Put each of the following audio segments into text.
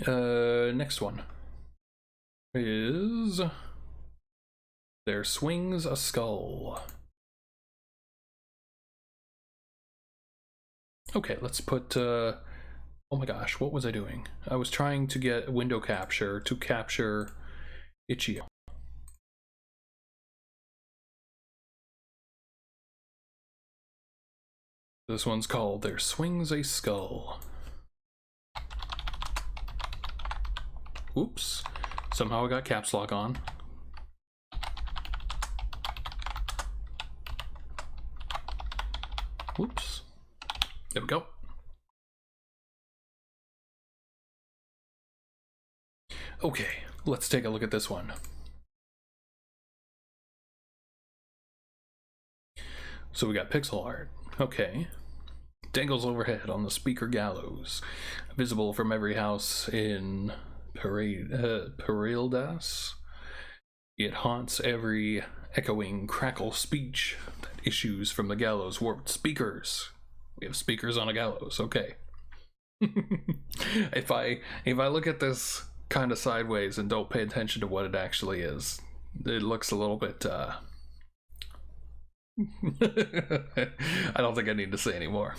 next one is There Swings a Skull. Okay, let's put, oh my gosh, what was I doing? I was trying to get window capture to capture Ichio. This one's called There Swings a Skull. Oops, somehow I got caps lock on. Oops, there we go. Okay, let's take a look at this one. So we got pixel art. Okay. Dangles overhead on the speaker gallows, visible from every house in Parildas. It haunts every echoing crackle speech that issues from the gallows warped speakers. We have speakers on a gallows, okay. If I look at this kind of sideways and don't pay attention to what it actually is, it looks a little bit I don't think I need to say anymore.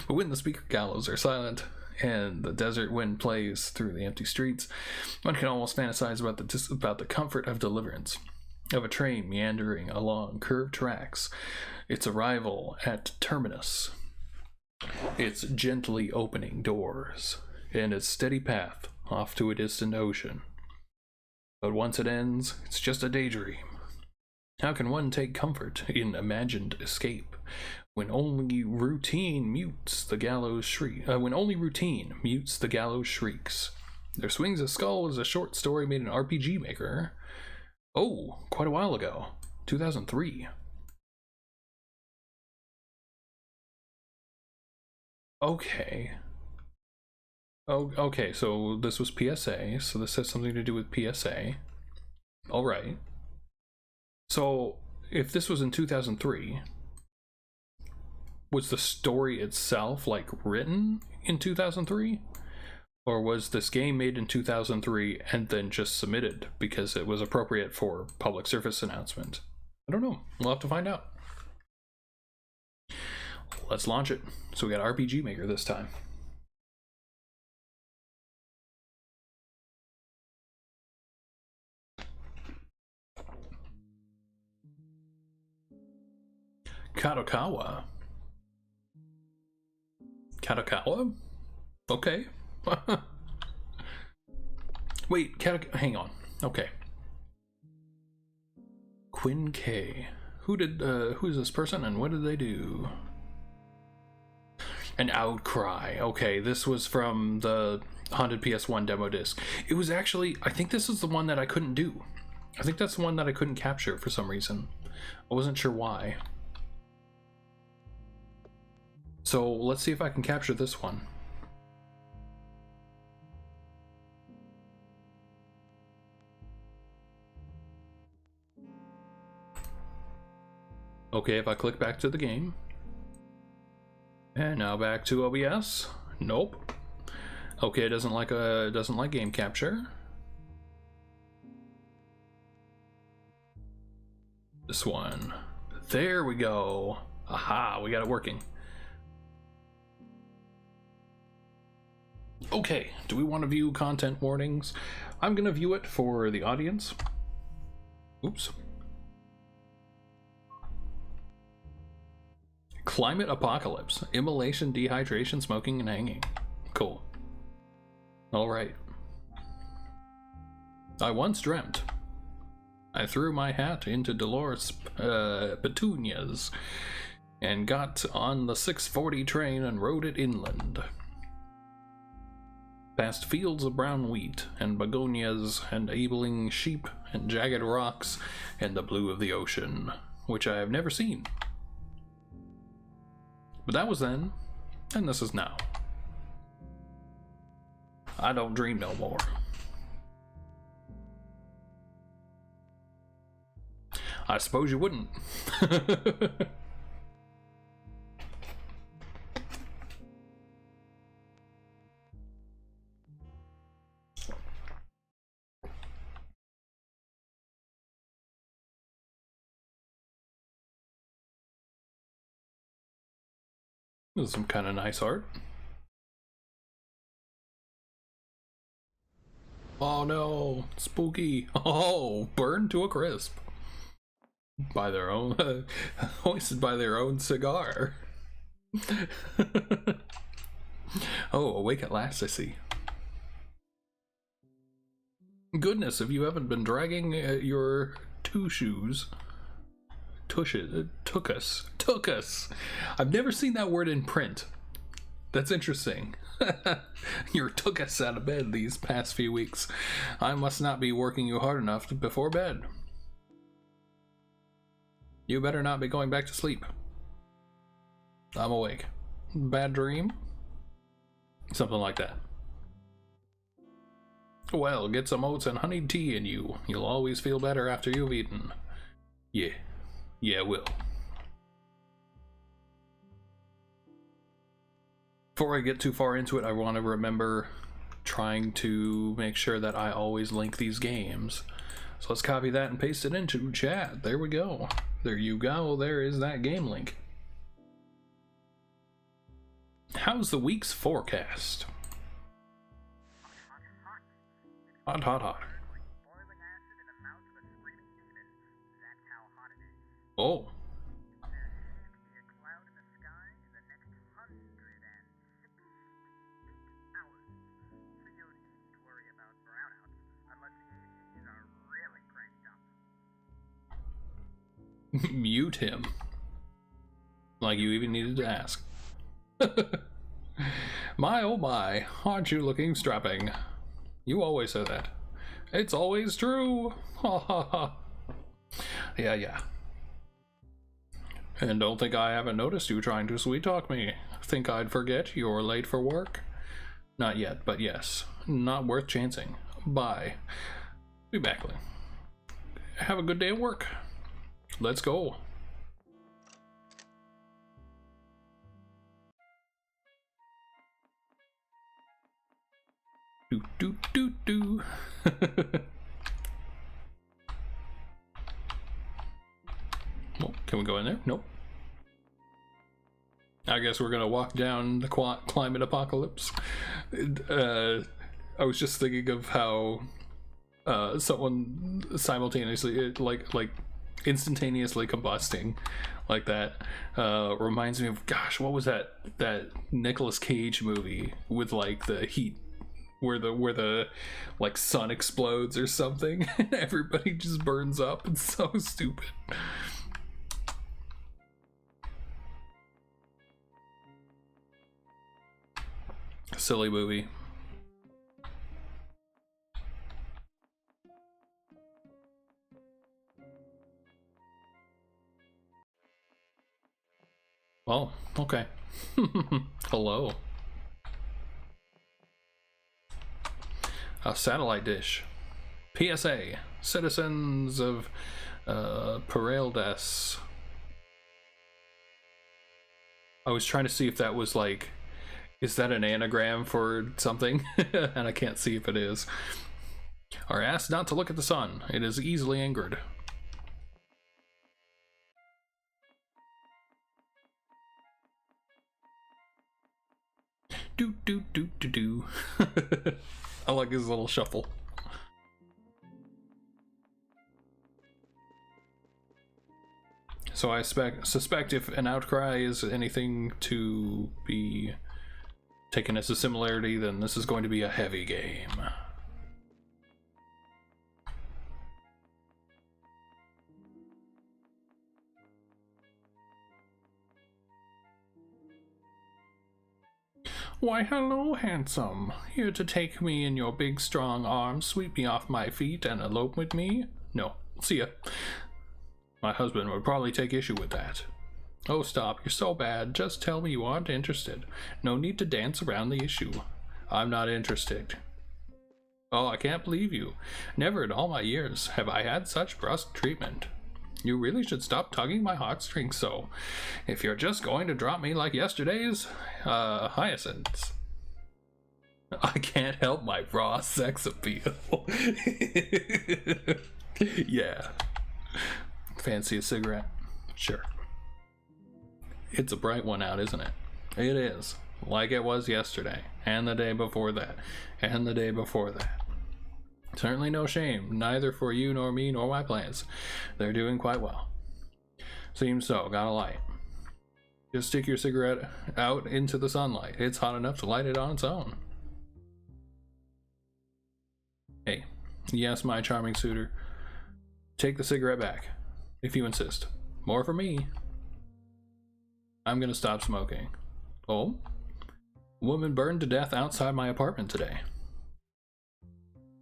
But when the speaker gallows are silent and the desert wind plays through the empty streets, one can almost fantasize about the comfort of deliverance, of a train meandering along curved tracks, its arrival at terminus, its gently opening doors, and its steady path off to a distant ocean. But once it ends, it's just a daydream. How can one take comfort in imagined escape when only routine mutes the gallows shriek? When only routine mutes the gallows shrieks. There Swings a Skull is a short story made in RPG Maker. Oh, quite a while ago, 2003. Okay. Oh, okay. So this was PSA. So this has something to do with PSA. All right. So, if this was in 2003, was the story itself, like, written in 2003? Or was this game made in 2003 and then just submitted because it was appropriate for public service announcement? I don't know. We'll have to find out. Let's launch it. So we got RPG Maker this time. Kadokawa? Kadokawa? Okay. Wait, hang on. Okay. Quinn K. Who's this person and what did they do? An Outcry. Okay, this was from the HauntedPS1 demo disc. It was actually, I think this is the one that I couldn't do. I think that's the one that I couldn't capture for some reason. I wasn't sure why. So let's see if I can capture this one. Okay, if I click back to the game. And now back to OBS. Nope. Okay, it doesn't like game capture. This one. There we go. Aha, we got it working. Okay, do we want to view content warnings? I'm gonna view it for the audience. Oops. Climate apocalypse. Immolation, dehydration, smoking, and hanging. Cool. Alright. I once dreamt. I threw my hat into Dolores Petunias and got on the 6:40 train and rode it inland. Past fields of brown wheat and begonias and abling sheep and jagged rocks and the blue of the ocean, which I have never seen. But that was then, and this is now. I don't dream no more. I suppose you wouldn't. This is some kind of nice art. Oh no, spooky. Oh, burned to a crisp. By their own, hoisted by their own cigar. Oh, awake at last, I see. Goodness, if you haven't been dragging your two shoes. Took us. I've never seen that word in print. That's interesting. You took us out of bed these past few weeks. I must not be working you hard enough before bed. You better not be going back to sleep. I'm awake. Bad dream? Something like that. Well, get some oats and honeyed tea in you. You'll always feel better after you've eaten. Yeah, will. Before I get too far into it, I want to remember trying to make sure that I always link these games. So let's copy that and paste it into chat. There we go. There you go. There is that game link. How's the week's forecast? Hot, hot, hot. Oh. Mute him. Like you even needed to ask. My oh my, aren't you looking strapping? You always say that. It's always true. Ha ha ha. Yeah. And don't think I haven't noticed you trying to sweet talk me. Think I'd forget you're late for work? Not yet, but yes. Not worth chancing. Bye. Be back. Have a good day at work. Let's go. Do. Well, can we go in there? Nope. I guess we're gonna walk down the climate apocalypse. I was just thinking of how someone simultaneously, like instantaneously combusting like that reminds me of, gosh, what was that Nicolas Cage movie with like the heat where the like sun explodes or something and everybody just burns up? It's so stupid. Silly movie. Well, okay. Hello. A satellite dish. PSA. Citizens of Pareldes. I was trying to see if that was like, is that an anagram for something? And I can't see if it is. Are asked not to look at the sun. It is easily angered. Do. I like his little shuffle. So I suspect if an outcry is anything to be taken as a similarity, then this is going to be a heavy game. Why, hello, handsome. Here to take me in your big, strong arms, sweep me off my feet, and elope with me? No. See ya. My husband would probably take issue with that. Oh, stop. You're so bad. Just tell me you aren't interested. No need to dance around the issue. I'm not interested. Oh, I can't believe you. Never in all my years have I had such brusque treatment. You really should stop tugging my heartstrings so. If you're just going to drop me like yesterday's hyacinths. I can't help my raw sex appeal. Yeah. Fancy a cigarette? Sure. It's a bright one out, isn't it? It is. Like it was yesterday, and the day before that, and the day before that. Certainly no shame, neither for you nor me nor my plants. They're doing quite well. Seems so. Got a light. Just stick your cigarette out into the sunlight. It's hot enough to light it on its own. Hey, yes, my charming suitor. Take the cigarette back, if you insist. More for me. I'm gonna stop smoking. Oh? Woman burned to death outside my apartment today.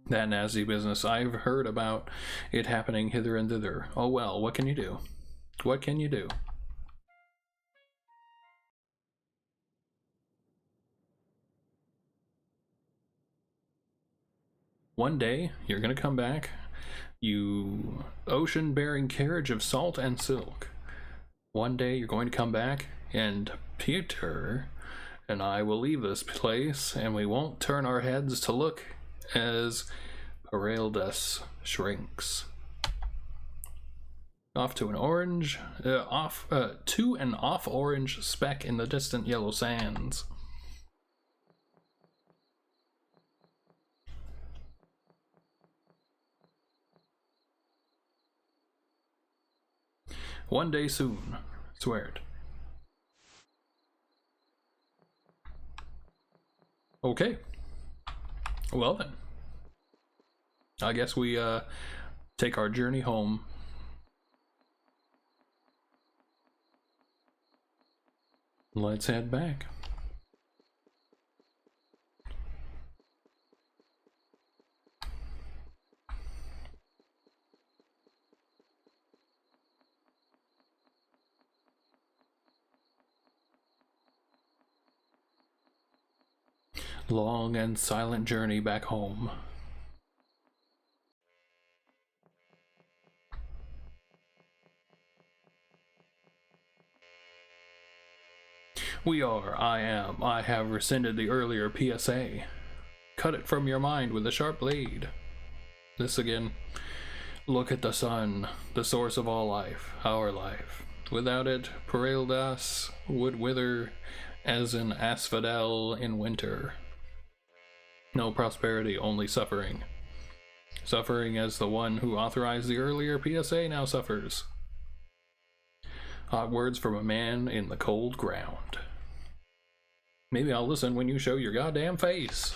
That nasty business. I've heard about it happening hither and thither. Oh well, what can you do? What can you do? One day, you're gonna come back, you ocean-bearing carriage of salt and silk. One day, you're going to come back, and Peter and I will leave this place, and we won't turn our heads to look as Paraldas shrinks. Off to an orange, to an off-orange speck in the distant yellow sands. One day soon, swear it. Okay. Well then. I guess we take our journey home. Let's head back. Long and silent journey back home. I have rescinded the earlier PSA. Cut it from your mind with a sharp blade. This again. Look at the sun, the source of all life, our life. Without it, Paraldas would wither as an asphodel in winter. No prosperity, only suffering. Suffering as the one who authorized the earlier PSA now suffers. Hot words from a man in the cold ground. Maybe I'll listen when you show your goddamn face.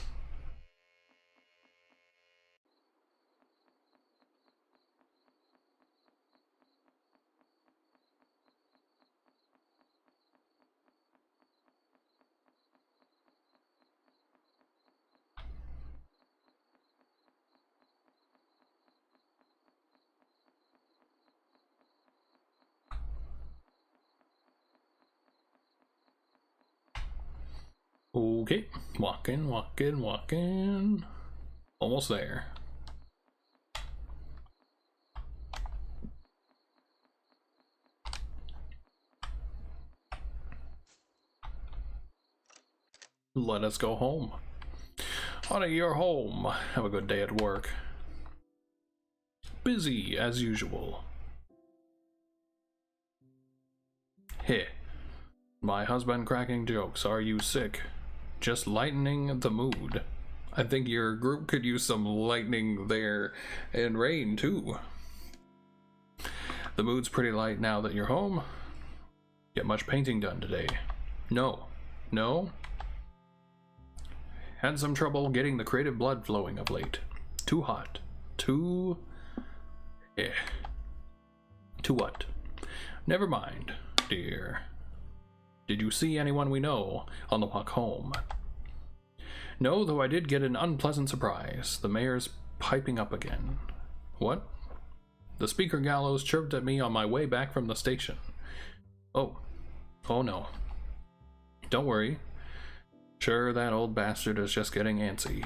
Okay, walking. Almost there. Let us go home. On to your home. Have a good day at work. Busy as usual. Heh. My husband cracking jokes. Are you sick? Just lightening the mood. I think your group could use some lightning there, and rain too. The mood's pretty light now that you're home. Get much painting done today? No. Had some trouble getting the creative blood flowing of late. Too hot. Too what? Never mind, dear. Did you see anyone we know on the walk home? No, though I did get an unpleasant surprise. The mayor's piping up again. What? The speaker gallows chirped at me on my way back from the station. Oh no. Don't worry. Sure, that old bastard is just getting antsy.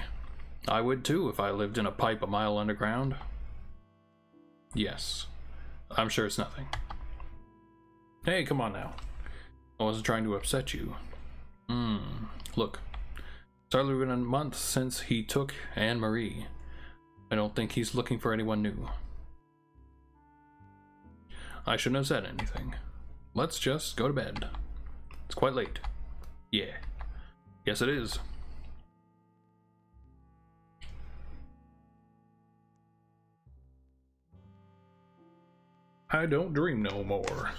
I would too if I lived in a pipe a mile underground. Yes. I'm sure it's nothing. Hey, come on now. I wasn't trying to upset you. Look. It's hardly been a month since he took Anne-Marie. I don't think he's looking for anyone new. I shouldn't have said anything. Let's just go to bed. It's quite late. Yeah. Yes, it is. I don't dream no more.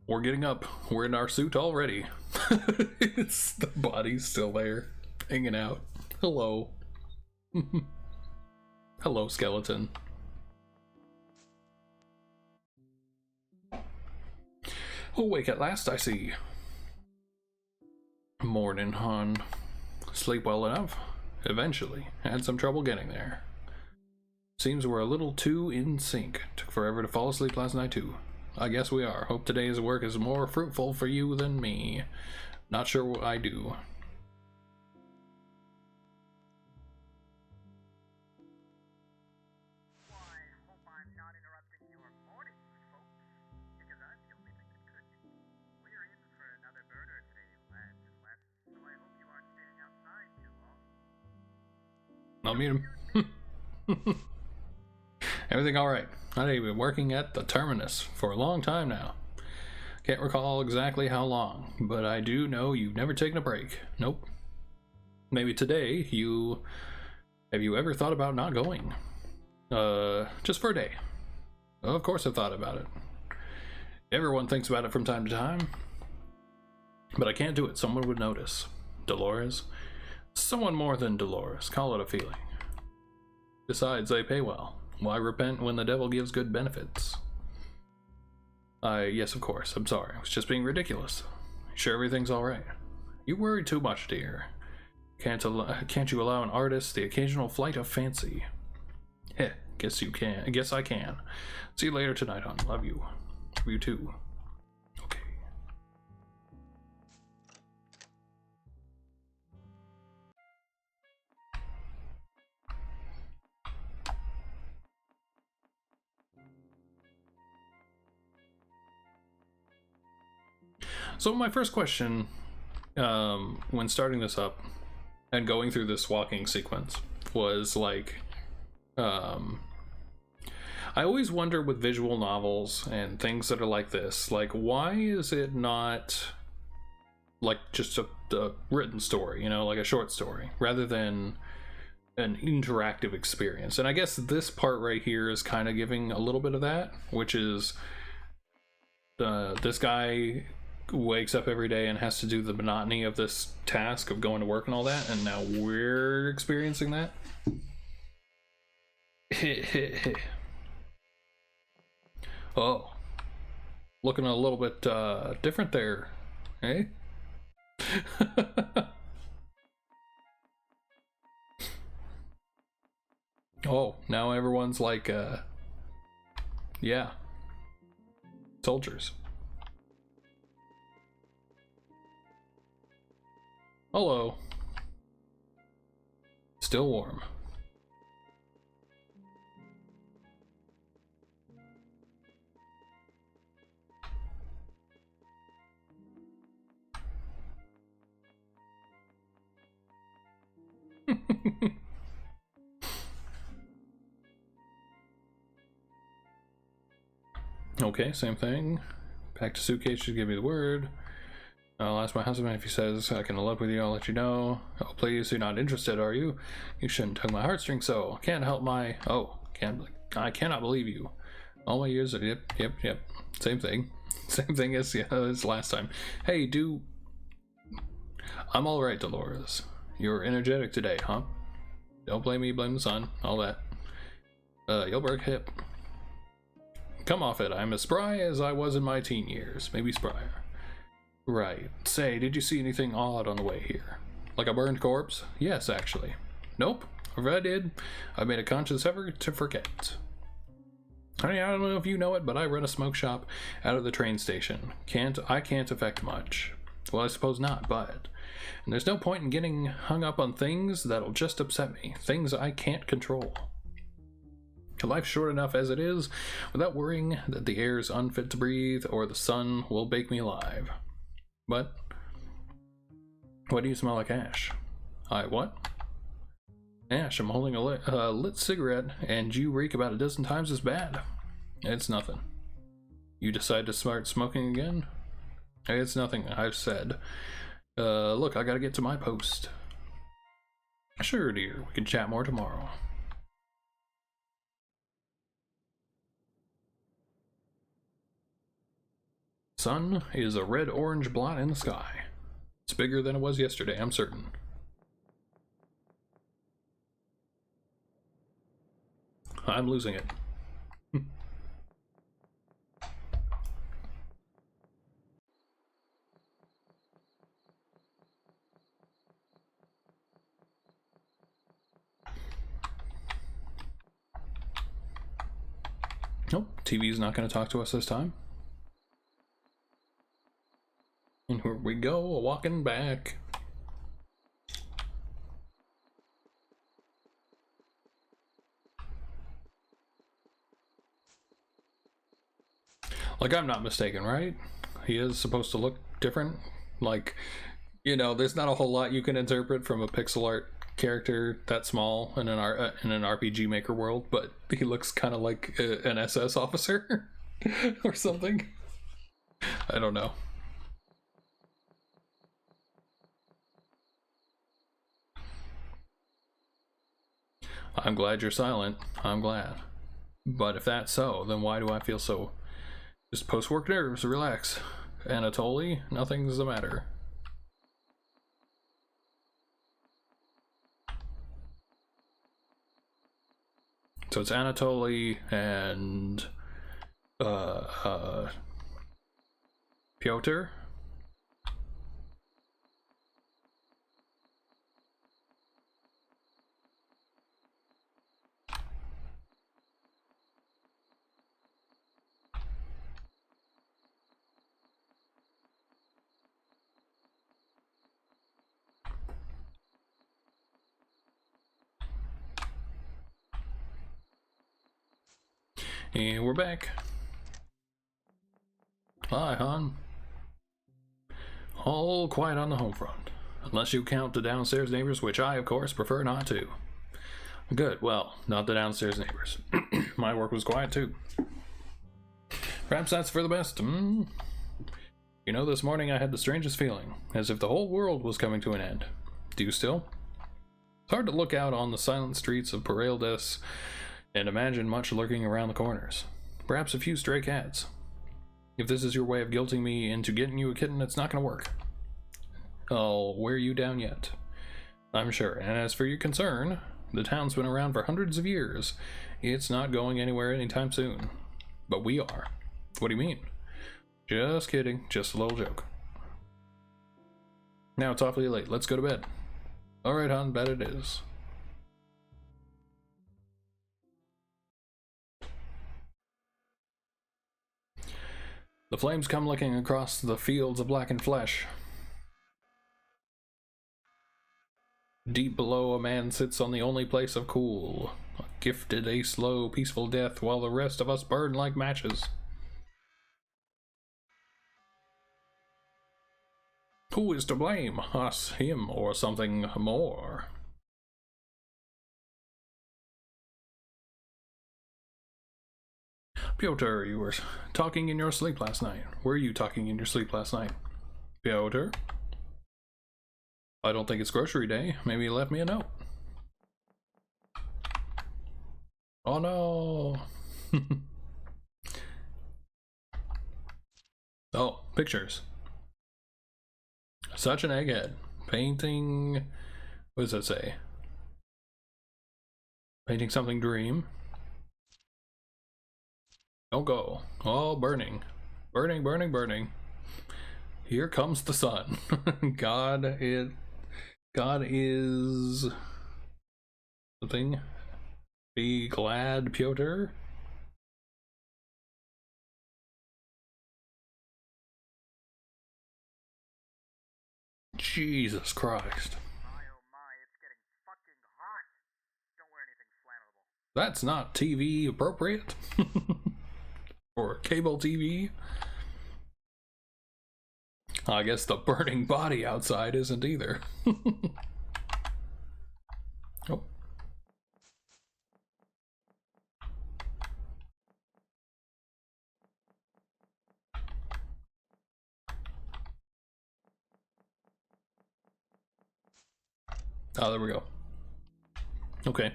We're getting up. We're in our suit already. The body's still there, hanging out. Hello. Hello, skeleton. Awake at last, I see. Morning, hon. Sleep well enough? Eventually. Had some trouble getting there. Seems we're a little too in sync. Took forever to fall asleep last night, too. I guess we are. Hope today's work is more fruitful for you than me. Not sure what I do. I'll mute him. Everything alright? I've been working at the Terminus for a long time now. Can't recall exactly how long, but I do know you've never taken a break. Nope. Maybe today have you ever thought about not going? Just for a day. Of course I've thought about it. Everyone thinks about it from time to time. But I can't do it. Someone would notice. Dolores? Someone more than Dolores. Call it a feeling. Besides, they pay well. Why repent when the devil gives good benefits? Yes, of course. I'm sorry. I was just being ridiculous. Sure everything's alright? You worry too much, dear. Can't you allow an artist the occasional flight of fancy? Heh, guess you can. Guess I can. See you later tonight, hon. Love you. Love you too. Okay. So my first question, when starting this up and going through this walking sequence, was like, I always wonder with visual novels and things that are like this, like, why is it not like just a written story, you know, like a short story, rather than an interactive experience? And I guess this part right here is kind of giving a little bit of that, which is this guy wakes up every day and has to do the monotony of this task of going to work and all that, and now we're experiencing that. Oh, looking a little bit different there, eh? Oh, now everyone's like, yeah, soldiers. Hello. Still warm. Okay, same thing. Packed a suitcase, should give me the word. I'll ask my husband if he says I can elope with you, I'll let you know. Oh, please, you're not interested, are you? You shouldn't tug my heartstrings so. Can't help my... Oh, I cannot believe you. All my years of... Yep. Same thing. Same thing as last time. Hey, I'm alright, Dolores. You're energetic today, huh? Don't blame me, blame the sun. All that. You'll break hip. Come off it. I'm as spry as I was in my teen years. Maybe spryer. Right. Say, did you see anything odd on the way here? Like a burned corpse? Yes, actually. Nope. If I did, I made a conscious effort to forget. Honey, I don't know if you know it, but I run a smoke shop out of the train station. I can't affect much. Well, I suppose not, but... And there's no point in getting hung up on things that'll just upset me. Things I can't control. Life's short enough as it is, without worrying that the air's unfit to breathe or the sun will bake me alive. But... Why do you smell like ash? What? Ash, I'm holding a lit cigarette, and you reek about a dozen times as bad. It's nothing. You decide to start smoking again? It's nothing, I've said. Look, I gotta get to my post. Sure, dear. We can chat more tomorrow. Sun is a red-orange blot in the sky. It's bigger than it was yesterday, I'm certain. I'm losing it. Nope, TV's not going to talk to us this time. And here we go, walking back. Like, I'm not mistaken, right? He is supposed to look different. Like, you know, there's not a whole lot you can interpret from a pixel art character that small in an RPG Maker world, but he looks kind of like an SS officer or something. I don't know. I'm glad you're silent. I'm glad. But if that's so, then why do I feel so... Just post-work nerves, relax. Anatoly, nothing's the matter. So it's Anatoly and Pyotr. And we're back. Hi, hon. All quiet on the home front. Unless you count the downstairs neighbors, which I, of course, prefer not to. Good, well, not the downstairs neighbors. My work was quiet, too. Perhaps that's for the best, hmm? You know, this morning I had the strangest feeling, as if the whole world was coming to an end. Do you still? It's hard to look out on the silent streets of Pareldes and imagine much lurking around the corners. Perhaps a few stray cats. If this is your way of guilting me into getting you a kitten, it's not gonna work. I'll wear you down yet, I'm sure. And as for your concern, the town's been around for hundreds of years. It's not going anywhere anytime soon. But we are. What do you mean? Just kidding, just a little joke. Now it's awfully late, let's go to bed. Alright, hon, bed it is. The flames come licking across the fields of blackened flesh. Deep below, a man sits on the only place of cool, gifted a slow, peaceful death while the rest of us burn like matches. Who is to blame? Us, him, or something more? Pyotr, you were talking in your sleep last night. Were you talking in your sleep last night? Pyotr? I don't think it's grocery day. Maybe you left me a note. Oh no! Oh, pictures. Such an egghead. Painting... What does that say? Painting something dream. Don't go. Oh, burning. Burning, burning, burning. Here comes the sun. God is... something. Be glad, Pyotr. Jesus Christ. My oh my, it's getting fucking hot. Don't wear anything flammable. That's not TV appropriate. Or cable TV. I guess the burning body outside isn't either. Oh. Oh, there we go. Okay,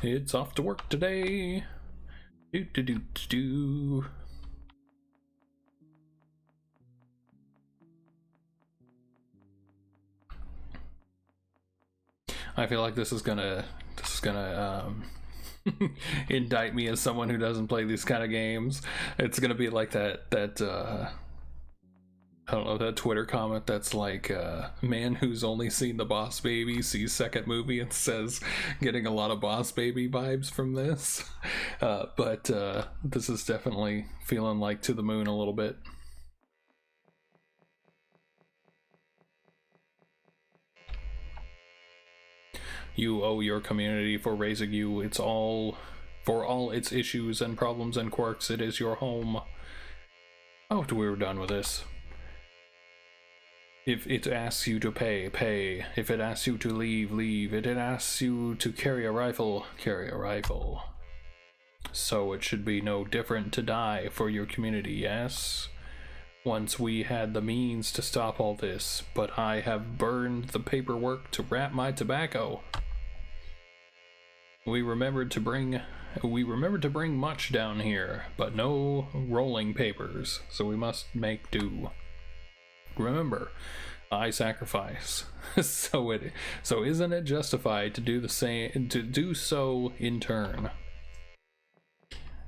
it's off to work today. Do do do do. I feel like this is gonna indict me as someone who doesn't play these kind of games. It's gonna be like that I don't know, that Twitter comment that's like, man who's only seen the Boss Baby sees second movie and says getting a lot of Boss Baby vibes from this. But this is definitely feeling like To the Moon a little bit. You owe your community for raising you. It's all for all its issues and problems and quirks. It is your home. Oh, we were done with this. If it asks you to pay, pay. If it asks you to leave, leave. If it asks you to carry a rifle, carry a rifle. So it should be no different to die for your community, yes? Once we had the means to stop all this, but I have burned the paperwork to wrap my tobacco. We remembered to bring much down here, but no rolling papers, so we must make do. Remember, I sacrifice. so isn't it justified to do the same, to do so in turn?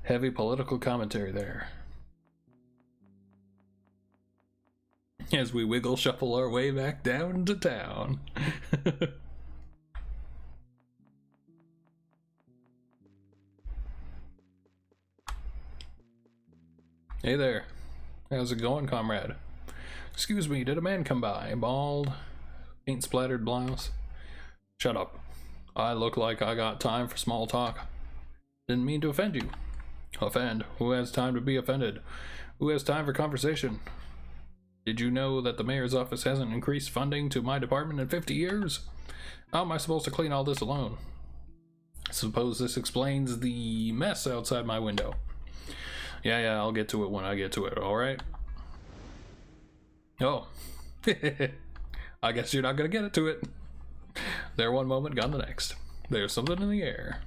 Heavy political commentary there. As we wiggle shuffle our way back down to town. Hey there. How's it going, comrade? Excuse me, did a man come by? Bald, paint splattered blouse? Shut up. I look like I got time for small talk. Didn't mean to offend you. Offend? Who has time to be offended? Who has time for conversation? Did you know that the mayor's office hasn't increased funding to my department in 50 years? How am I supposed to clean all this alone? Suppose this explains the mess outside my window. Yeah, I'll get to it when I get to it, alright? Oh. I guess you're not gonna get it to it. There one moment, gone the next. There's something in the air.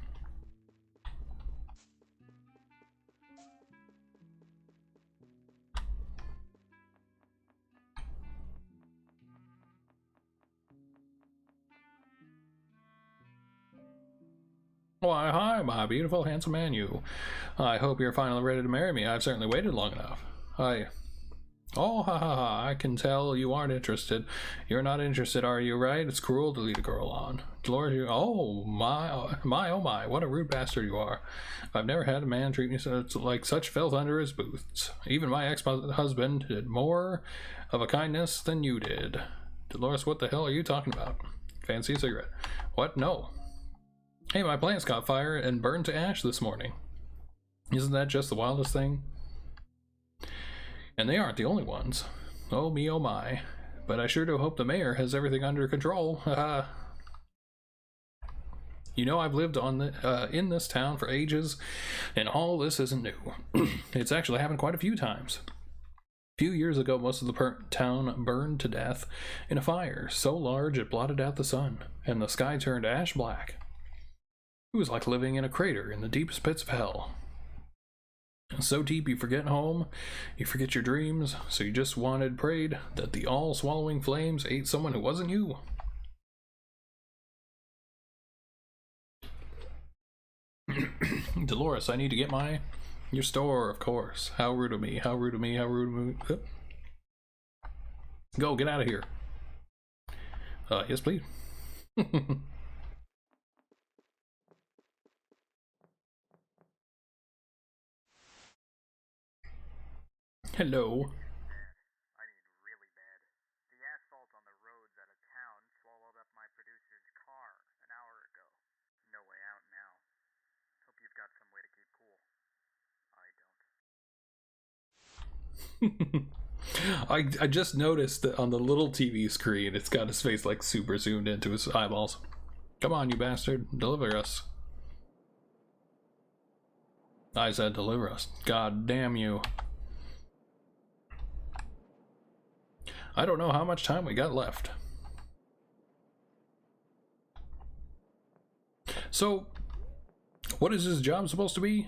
Why, hi, my beautiful, handsome man, you. I hope you're finally ready to marry me. I've certainly waited long enough. Oh, ha, I can tell you aren't interested. You're not interested, are you, right? It's cruel to lead a girl on. Dolores, you... Oh, oh my, what a rude bastard you are. I've never had a man treat me like such filth under his boots. Even my ex-husband did more of a kindness than you did. Dolores, what the hell are you talking about? Fancy a cigarette. What? No. Hey, my plants caught fire and burned to ash this morning. Isn't that just the wildest thing? And they aren't the only ones. Oh me, oh my. But I sure do hope the mayor has everything under control. You know, I've lived in this town for ages, and all this isn't new. It's actually happened quite a few times. A few years ago, most of the town burned to death in a fire so large it blotted out the sun, and the sky turned ash black. It was like living in a crater in the deepest pits of hell. So deep you forget home, you forget your dreams, so you just prayed that the all-swallowing flames ate someone who wasn't you. Dolores, I need to get your store, of course. How rude of me, how rude of me, how rude of me. Go, get out of here. Yes, please. Hello. I mean, really bad. The asphalt on the roads out of town swallowed up my producer's car an hour ago. No way out now. Hope you've got some way to keep cool. I don't. I just noticed that on the little TV screen, it's got his face like super zoomed into his eyeballs. Come on, you bastard. Deliver us. I said deliver us. God damn you. I don't know how much time we got left. So, what is his job supposed to be?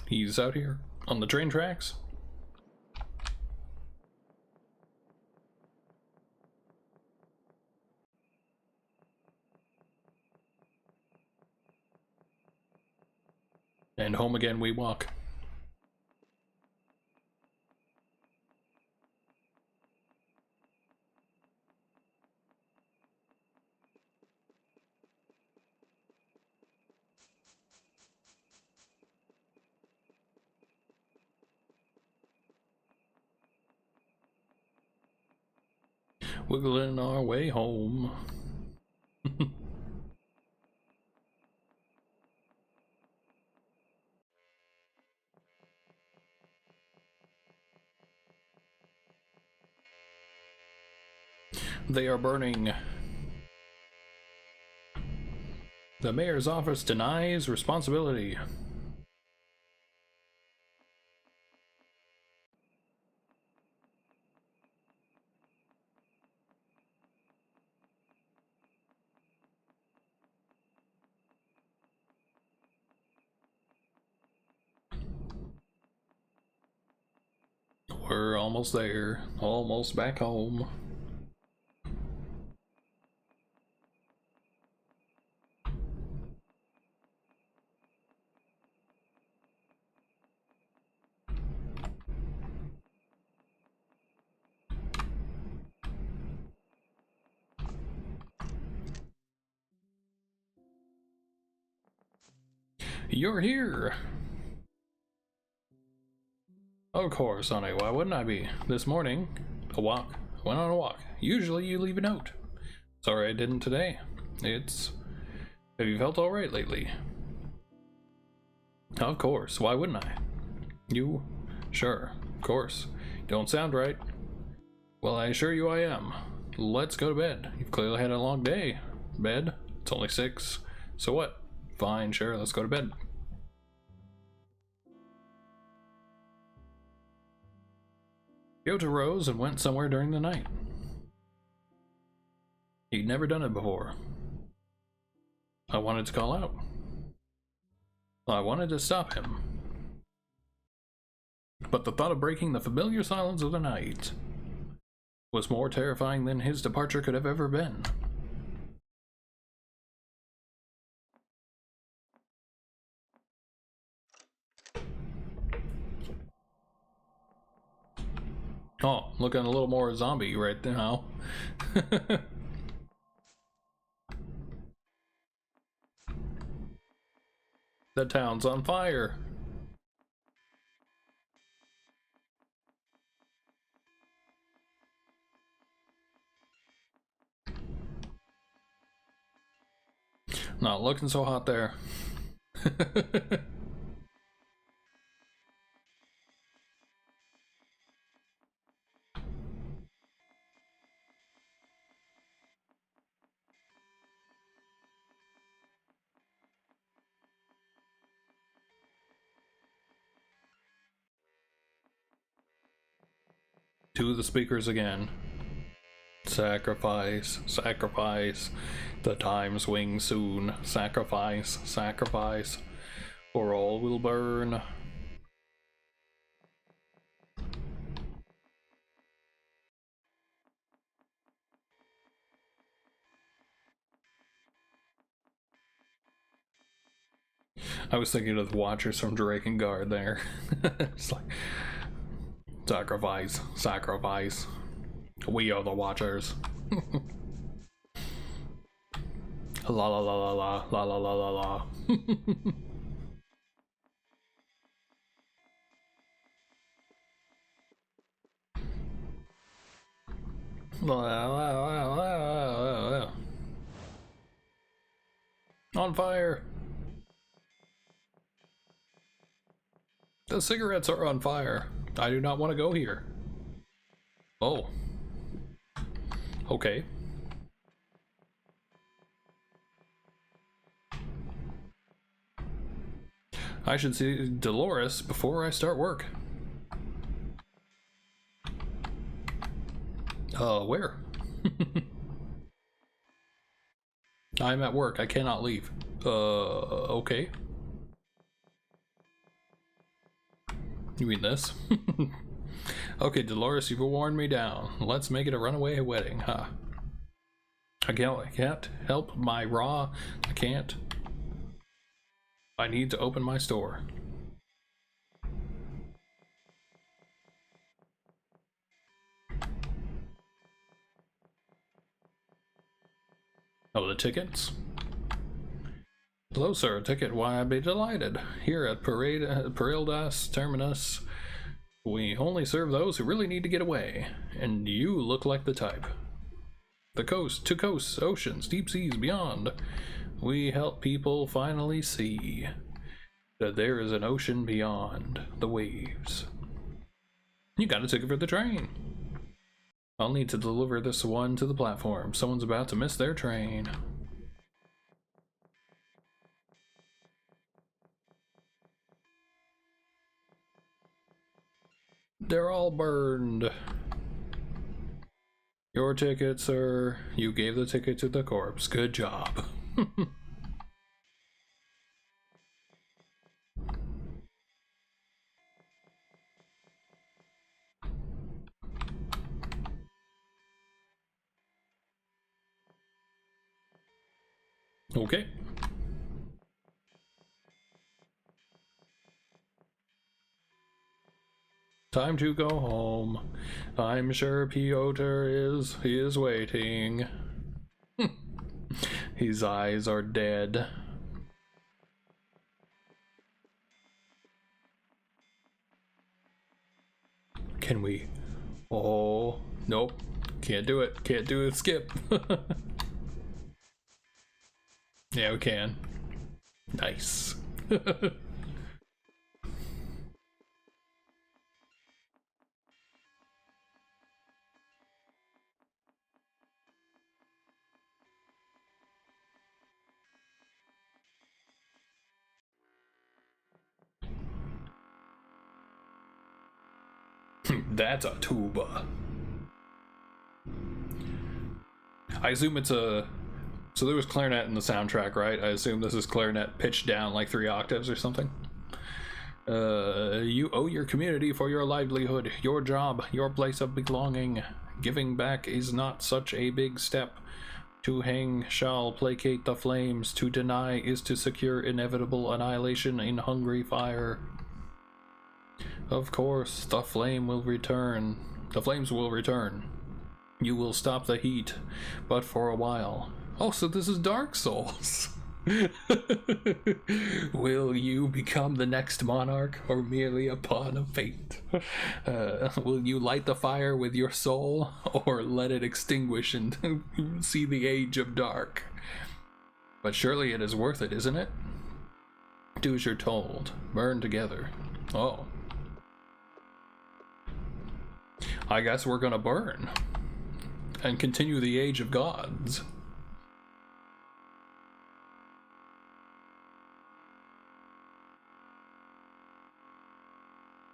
He's out here on the train tracks. And home again we walk. Wiggling our way home. They are burning. The mayor's office denies responsibility. We're almost there. Almost back home. You're here! Of course, honey, why wouldn't I be? This morning, went on a walk. Usually you leave a note. Sorry I didn't today. Have you felt alright lately? Of course, why wouldn't I? You? Sure, of course. Don't sound right. Well, I assure you I am. Let's go to bed. You've clearly had a long day. Bed? It's only 6. So what? Fine, sure, let's go to bed. Yota rose and went somewhere during the night. He'd never done it before. I wanted to call out. I wanted to stop him. But the thought of breaking the familiar silence of the night was more terrifying than his departure could have ever been. Oh, looking a little more zombie right now. The town's on fire. Not looking so hot there. To the speakers again. Sacrifice, sacrifice. The time swings soon. Sacrifice, sacrifice. Or all will burn. I was thinking of the Watchers from Drakengard there. It's like, sacrifice, sacrifice. We are the Watchers. La la la la la la la la la la. On fire. The cigarettes are on fire. I do not want to go here. Oh. Okay. I should see Dolores before I start work. Where? I'm at work. I cannot leave. Okay. You mean this? Okay, Dolores, you've worn me down. Let's make it a runaway wedding, huh? I can't help my raw. I can't. I need to open my store. Oh, the tickets? Hello, sir. Ticket? Why, I'd be delighted. Here at Parildas Terminus, we only serve those who really need to get away. And you look like the type. The coast, to coasts, oceans, deep seas, beyond. We help people finally see that there is an ocean beyond the waves. You got a ticket for the train. I'll need to deliver this one to the platform. Someone's about to miss their train. They're all burned. Your ticket, sir. You gave the ticket to the corpse. Good job. Okay. Time to go home. I'm sure Piotr is waiting. His eyes are dead. Can we? Oh, nope. Can't do it. Can't do it. Skip. Yeah, we can. Nice. That's a tuba. I assume it's a... So there was clarinet in the soundtrack, right? I assume this is clarinet pitched down like 3 octaves or something. You owe your community for your livelihood, your job, your place of belonging. Giving back is not such a big step. To hang shall placate the flames. To deny is to secure inevitable annihilation in hungry fire. Of course, the flame will return. The flames will return. You will stop the heat, but for a while. Oh, so this is Dark Souls. Will you become the next monarch, or merely a pawn of fate? Will you light the fire with your soul, or let it extinguish and see the age of dark? But surely it is worth it, isn't it? Do as you're told. Burn together. Oh. I guess we're gonna burn. And continue the age of gods.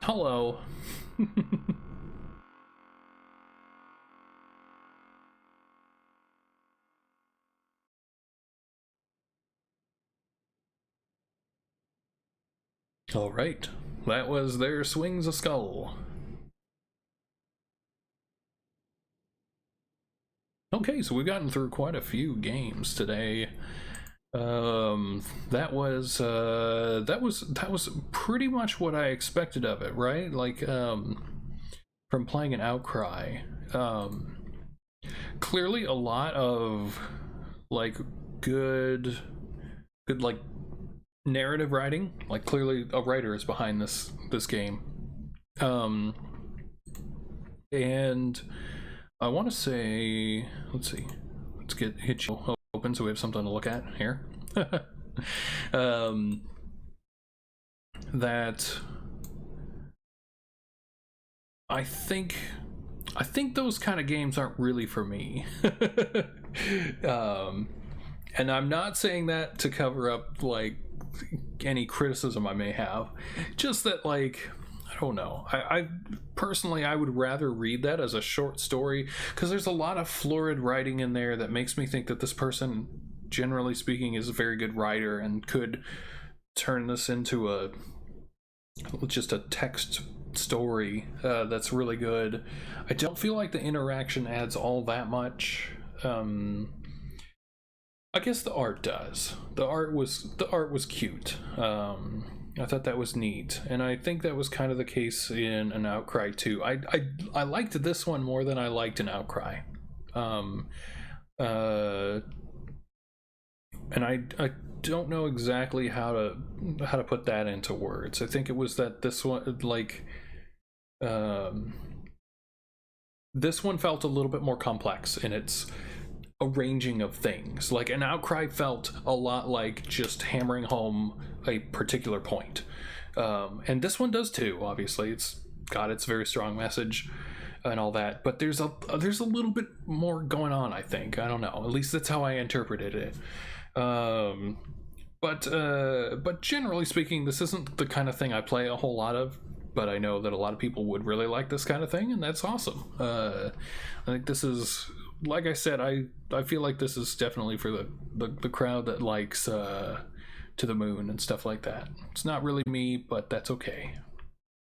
Hello. All right. That was There Swings a Skull. Okay, so we've gotten through quite a few games today. That was pretty much what I expected of it, right? Like, from playing an Outcry. Clearly a lot of like good like narrative writing. Like, clearly a writer is behind this game. And I want to say, let's see, let's hit you open so we have something to look at here. That I think those kind of games aren't really for me. And I'm not saying that to cover up like any criticism I may have, just that, like, I don't know, I personally, I would rather read that as a short story, because there's a lot of florid writing in there that makes me think that this person generally speaking, is a very good writer and could turn this into just a text story that's really good. I don't feel like the interaction adds all that much. I guess the art does. The art was cute. I thought that was neat, and I think that was kind of the case in An Outcry too. I liked this one more than I liked An Outcry. And I don't know exactly how to put that into words. I think it was that this one, like, this one felt a little bit more complex in its arranging of things. Like, An Outcry felt a lot like just hammering home a particular point, and this one does too. Obviously, it's got its very strong message and all that, but there's a little bit more going on, I think. I don't know, at least that's how I interpreted it. But generally speaking, this isn't the kind of thing I play a whole lot of, but I know that a lot of people would really like this kind of thing, and that's awesome. I think this is, like I said, I feel like this is definitely for the crowd that likes To the Moon and stuff like that. It's not really me, but that's okay.